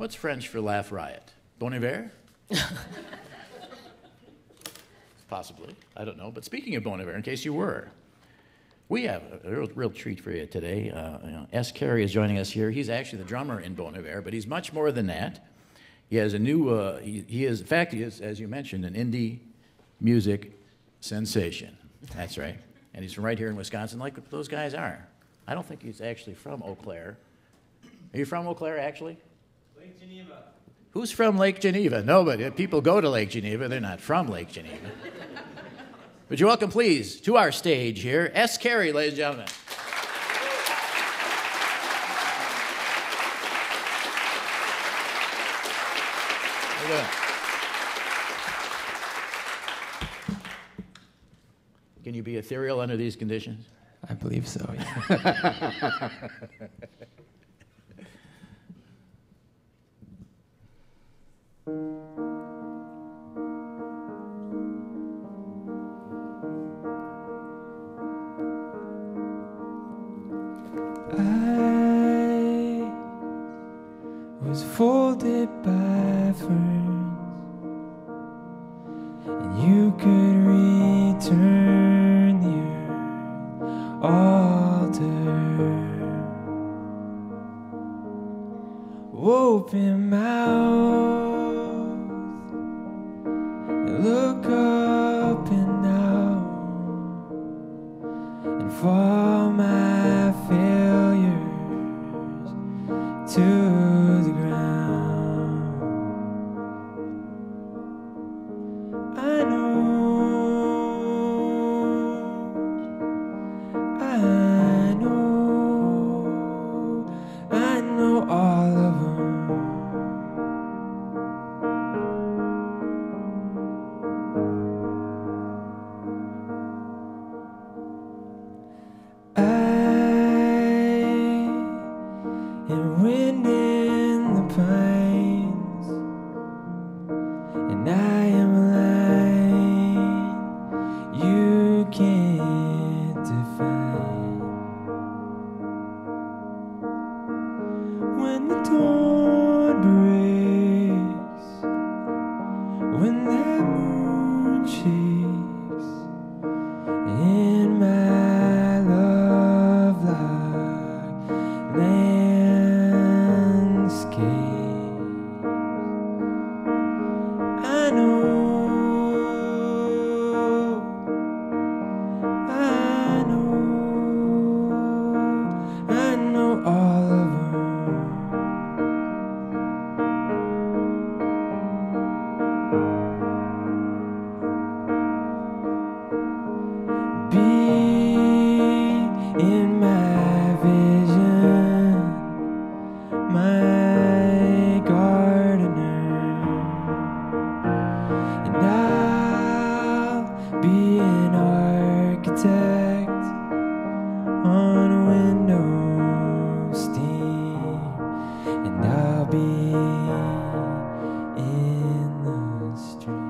What's French for laugh riot? Bon Iver? Possibly. I don't know. But speaking of Bon Iver, in case you were, we have a real treat for you today. Carey is joining us here. He's actually the drummer in Bon Iver, but he's much more than that. He has a new, he is, in fact, he is, as you mentioned, an indie music sensation. That's right. And he's from right here in Wisconsin, like those guys are. I don't think he's actually from Eau Claire. Are you from Eau Claire, actually? Lake Geneva. Who's from Lake Geneva? Nobody. People go to Lake Geneva. They're not from Lake Geneva. Would you welcome, please, to our stage here, Carey, ladies and gentlemen. How you doing? Can you be ethereal under these conditions? I believe so, yeah. I was folded by ferns, and you could return the earth altar. Open mouth, look up and down, and for my failures to the ground. I know all of them. And wind in the pines, and I am a line you can't define. When the dawn breaks, when that moon shakes in my love like landscape, I know all of them. Be in my vision, my gardener, and I'll be an architect on a window steam, and I'll be in the stream.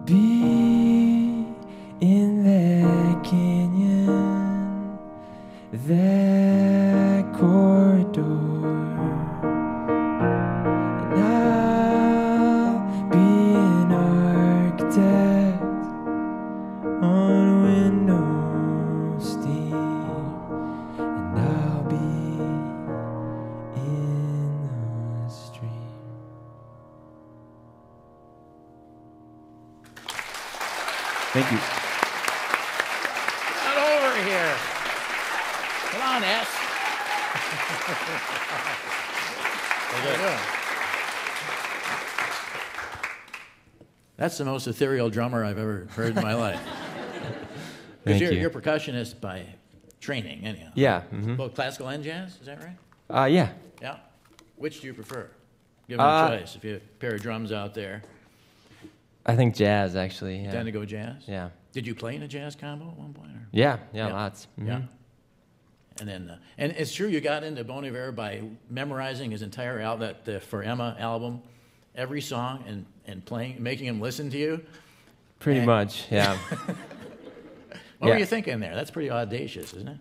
Be in that canyon, that corridor, and I'll be an architect on a window steam, and I'll be in the stream. Thank you. Not over here. Come on, S. How you doing? That's the most ethereal drummer I've ever heard in my life. Because you're a percussionist by training, anyhow. Yeah. Mm-hmm. Both classical and jazz, is that right? Yeah. Yeah. Which do you prefer? Give me a choice. If you have a pair of drums out there. I think jazz, actually. Yeah. You tend to go jazz? Yeah. Did you play in a jazz combo at one point? Or? Yeah, lots. Mm-hmm. Yeah. And then, and it's true you got into Bon Iver by memorizing his entire album, the For Emma album, every song, and playing, making him listen to you. Pretty much, yeah. What were you thinking there? That's pretty audacious, isn't it?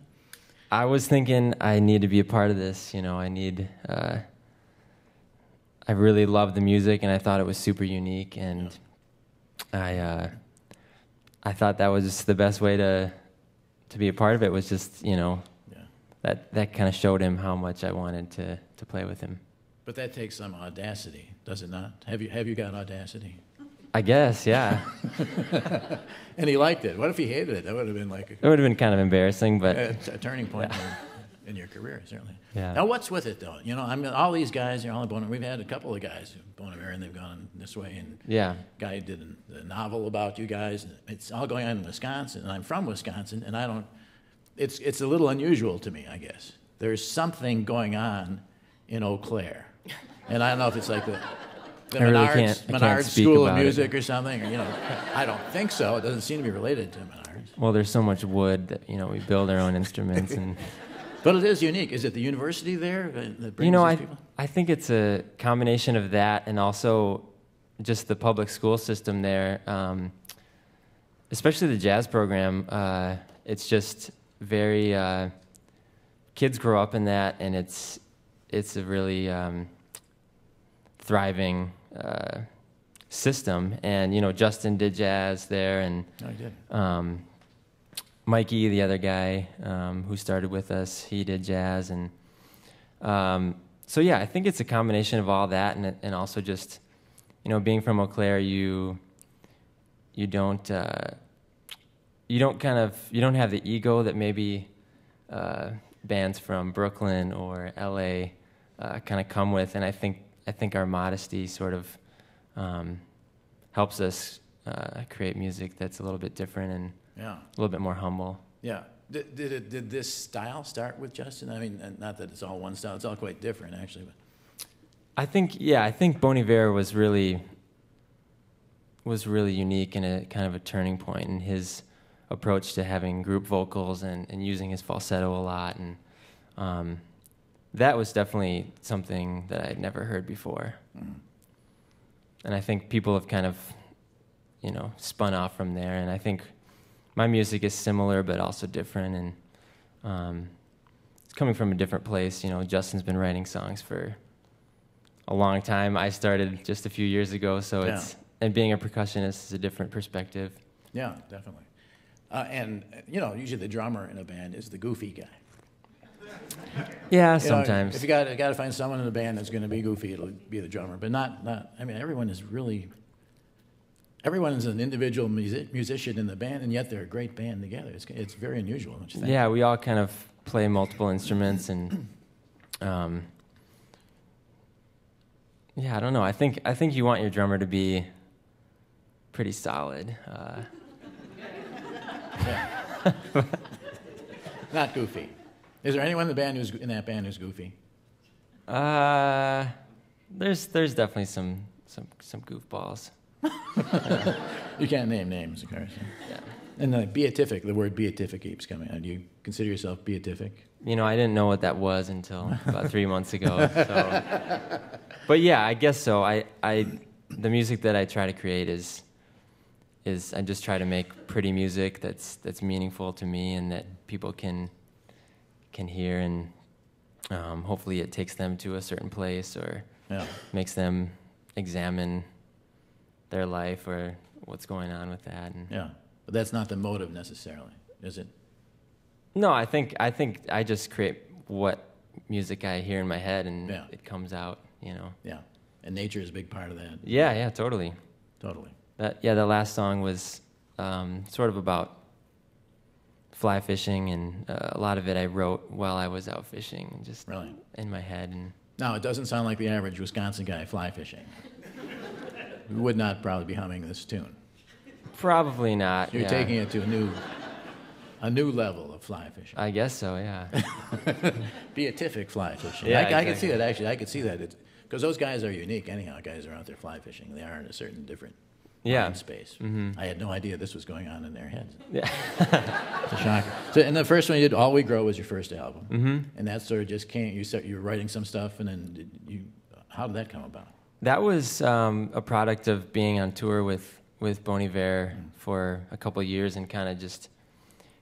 I was thinking I need to be a part of this. You know, I really loved the music, and I thought it was super unique, and I thought that was the best way to be a part of it. Was just, you know, that kind of showed him how much I wanted to play with him. But that takes some audacity, does it not? Have you got audacity? I guess, yeah. And he liked it. What if he hated it? That would have been like it would have been kind of embarrassing, but a turning point in your career, certainly. Yeah. Now, what's with it, though? You know, I mean, all these guys, all Bon Iver, we've had a couple of guys, Bon Iver, and they've gone this way. And guy did a novel about you guys. It's all going on in Wisconsin, and I'm from Wisconsin, and I don't. It's a little unusual to me, I guess. There's something going on in Eau Claire, and I don't know if it's like the Menards School of Music or something. Or, you know, I don't think so. It doesn't seem to be related to Menards. Well, there's so much wood that, you know, we build our own instruments and. But it is unique. Is it the university there that brings these people? I think it's a combination of that and also just the public school system there, especially the jazz program. It's just very kids grow up in that, and it's a really thriving system. And you know, Justin did jazz there, and I did. Mikey, the other guy who started with us, he did jazz, and so yeah, I think it's a combination of all that, and also just, you know, being from Eau Claire, you don't have the ego that maybe bands from Brooklyn or LA kind of come with, and I think our modesty sort of helps us create music that's a little bit different and a little bit more humble. Yeah. Did this style start with Justin? I mean, not that it's all one style; it's all quite different, actually. But I think Bon Iver was really unique and a kind of a turning point in his approach to having group vocals and using his falsetto a lot, and that was definitely something that I had never heard before. Mm. And I think people have kind of, you know, spun off from there, and I think my music is similar but also different, and it's coming from a different place. You know, Justin's been writing songs for a long time. I started just a few years ago, so and being a percussionist is a different perspective. Yeah, definitely. And you know, usually the drummer in a band is the goofy guy. Yeah, sometimes. If you got to find someone in the band that's going to be goofy, it'll be the drummer. But not. I mean, everyone is an individual musician in the band, and yet they're a great band together. It's very unusual, don't you think? Yeah, we all kind of play multiple instruments, and yeah, I don't know. I think you want your drummer to be pretty solid. Not goofy. Is there anyone in that band who's goofy? There's definitely some goofballs. You can't name names, of course. Yeah. And beatific, the word beatific keeps coming out. Do you consider yourself beatific? You know, I didn't know what that was until about 3 months ago. So. But yeah, I guess so. The music that I try to create is I just try to make pretty music that's meaningful to me and that people can hear, and hopefully it takes them to a certain place or makes them examine their life or what's going on with that. And but that's not the motive necessarily, is it? No, I think I just create what music I hear in my head, and it comes out, you know. Yeah, and nature is a big part of that. Yeah, totally. Totally. The last song was sort of about fly fishing, and a lot of it I wrote while I was out fishing, and just in my head. And now, it doesn't sound like the average Wisconsin guy fly fishing. You would not probably be humming this tune. Probably not. You're yeah. taking it to a new level of fly fishing. I guess so, yeah. Beatific fly fishing. Yeah, I can see exactly. that, actually. I could see that. Because those guys are unique anyhow. Guys are out there fly fishing. They are in a certain different Yeah. mind space. I had no idea this was going on in their heads. Yeah. It's a shocker. So, and the first one you did, All We Grow, was your first album. And that sort of just came, you were writing some stuff, and then how did that come about? That was a product of being on tour with Bon Iver for a couple of years and kind of just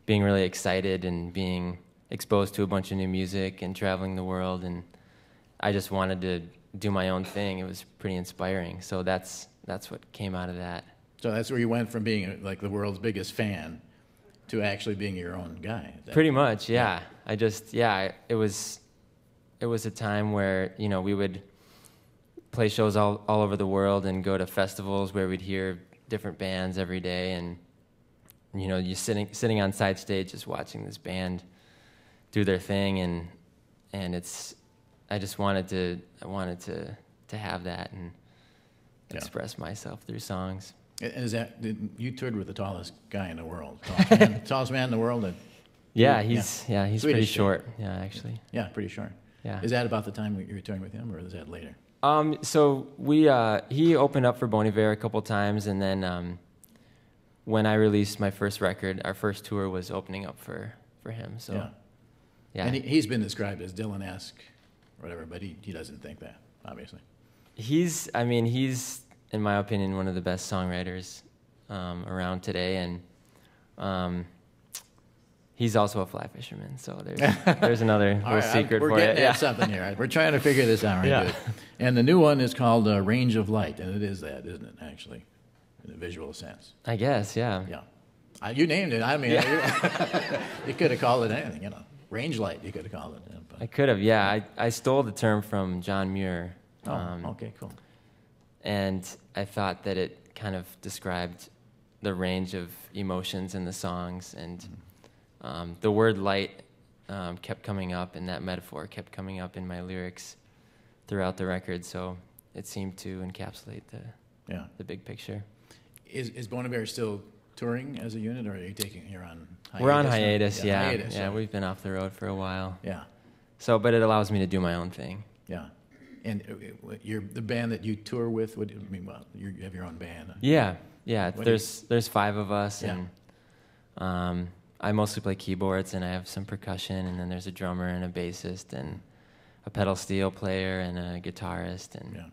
being really excited and being exposed to a bunch of new music and traveling the world. And I just wanted to do my own thing. It was pretty inspiring. So that's what came out of that. So that's where you went from being like the world's biggest fan to actually being your own guy. Pretty much, yeah. It was a time where, we would play shows all over the world and go to festivals where we'd hear different bands every day, and you're sitting on side stage just watching this band do their thing, and I just wanted to have that and express myself through songs. And you toured with the tallest guy in the world, tallest man in the world? He's Swedish pretty guy. short. Yeah, actually. Yeah, pretty short. Yeah. Is that about the time you were touring with him, or is that later? So he opened up for Bon Iver a couple times, and then when I released my first record, our first tour was opening up for him. So yeah. And he's been described as Dylan-esque, or whatever, but he doesn't think that, obviously. He's in my opinion one of the best songwriters around today, and he's also a fly fisherman. So there's another little secret we're for you. getting at something here. Right? We're trying to figure this out, right? Yeah. Good. And the new one is called Range of Light, and it is that, isn't it, actually, in a visual sense? I guess, yeah. Yeah. You named it. I mean, you could have called it anything, Range Light, you could have called it. I could have, yeah. I stole the term from John Muir. Okay, cool. And I thought that it kind of described the range of emotions in the songs, and the word light kept coming up, and that metaphor kept coming up in my lyrics throughout the record, so it seemed to encapsulate the big picture. Is Bon Iver still touring as a unit, or are you're on hiatus? We're on hiatus, yeah. Hiatus, yeah, we've been off the road for a while. Yeah. So, but it allows me to do my own thing. Yeah. And the band that you tour with, you have your own band. Huh? Yeah. What There's 5 of us, Yeah. and I mostly play keyboards, and I have some percussion, and then there's a drummer and a bassist and a pedal steel player and a guitarist. And Yeah.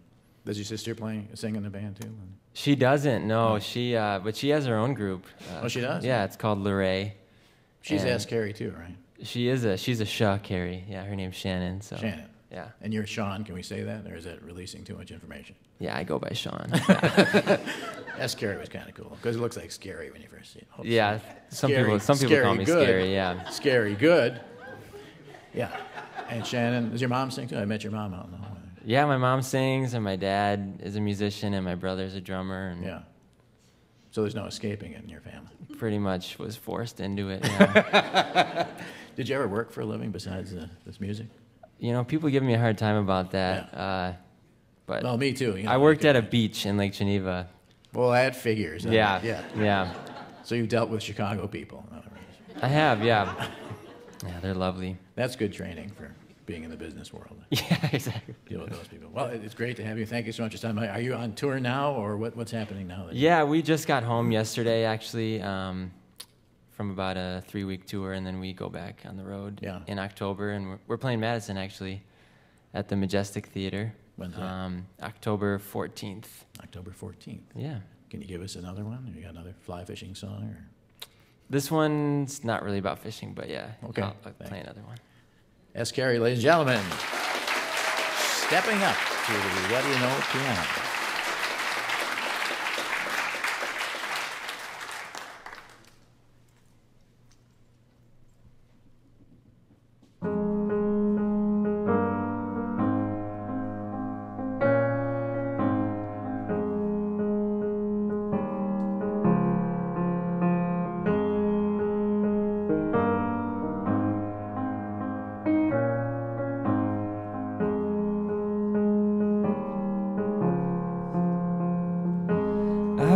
Does your sister sing in the band too? she doesn't. No, No. but she has her own group. Oh, she does? Yeah, it's called Luray. She's And asked Carey too, right? She's a Shaw Carey. Yeah, her name's Shannon. So Shannon. Yeah. And you're Sean, can we say that? Or is that releasing too much information? Yeah, I go by Sean. S. Carey was kind of cool, because it looks like Scary when you first see it. Oh, Yeah, some Scary- people Scary call me good. Scary. Yeah. Scary good. Yeah. And Shannon, does your mom sing too? I met your mom out in the hallway. Yeah, my mom sings, and my dad is a musician, and my brother's a drummer, and Yeah. So there's no escaping it in your family. pretty much was forced into it. Yeah. Did you ever work for a living besides this music? People give me a hard time about that. But Well, me too. I worked at a beach in Lake Geneva. Well, that figures. Yeah. Yeah. So you dealt with Chicago people. I have, yeah. Yeah, they're lovely. That's good training for being in the business world. Yeah, exactly. Deal with those people. Well, it's great to have you. Thank you so much for your time. Are you on tour now, or what's happening now? Yeah, we just got home yesterday, actually, from about a 3-week tour, and then we go back on the road in October, and we're playing Madison, actually, at the Majestic Theater. When's that? October 14th. October 14th. Yeah. Can you give us another one? You got another fly fishing song? Or? This one's not really about fishing, but yeah, Okay. I'll play another one. S. Carey, ladies and gentlemen, stepping up to the What Do You Know piano.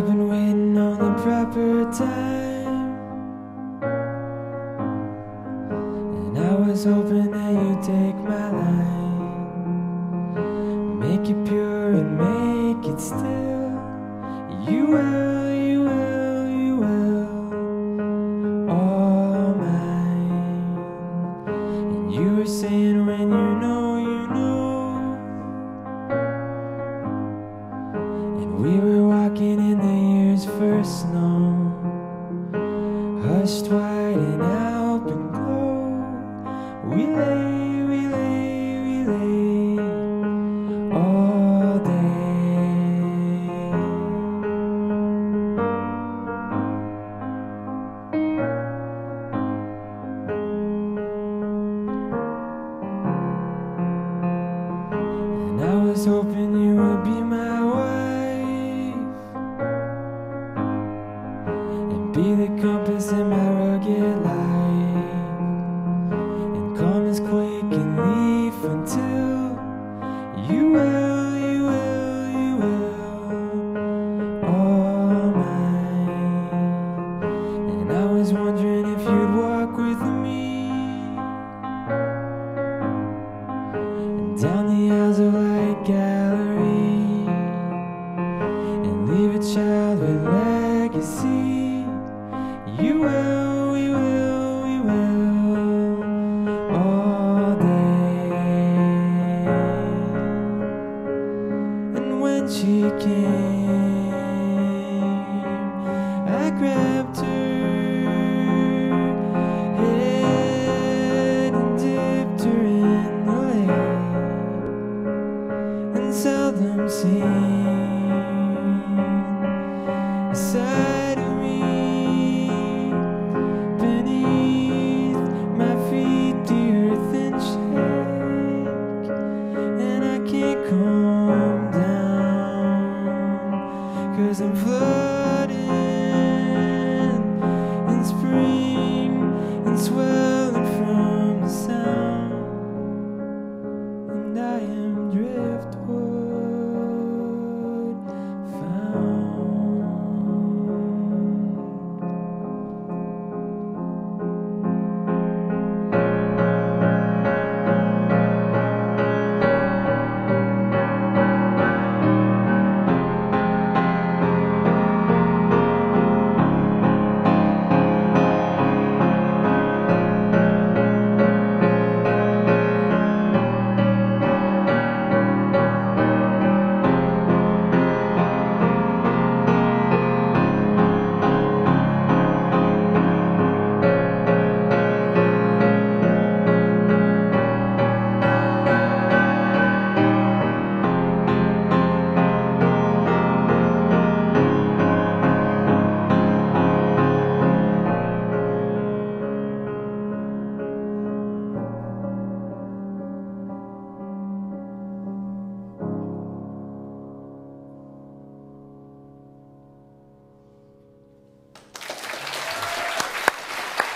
I've been waiting on the proper time, and I was hoping that you'd take my line, make it pure and make it still. You will, you will, you will, all mine. And you were saying when you know, you know. And we were walking in the year's first snow, hushed white and alpen glow. We lay, we lay, we lay all day. And I was hoping you would be my wife, and be the compass in my rugged life, and calm as quake and leaf until you will, you will, you will, all mine. And I was wondering if you'd walk with me down the aisles of Light Gallery, and leave a child with legacy. You will, we will, we will, all day. And when she came, I grabbed her head and dipped her in the lake, and seldom seen a side of me beneath my feet. The earth and shake, and I can't calm down, 'cause I'm flooding in spring and swelling from the sound, and I am driftwood found.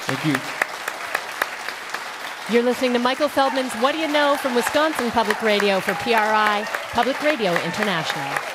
Thank you. You're listening to Michael Feldman's What Do You Know from Wisconsin Public Radio for PRI, Public Radio International.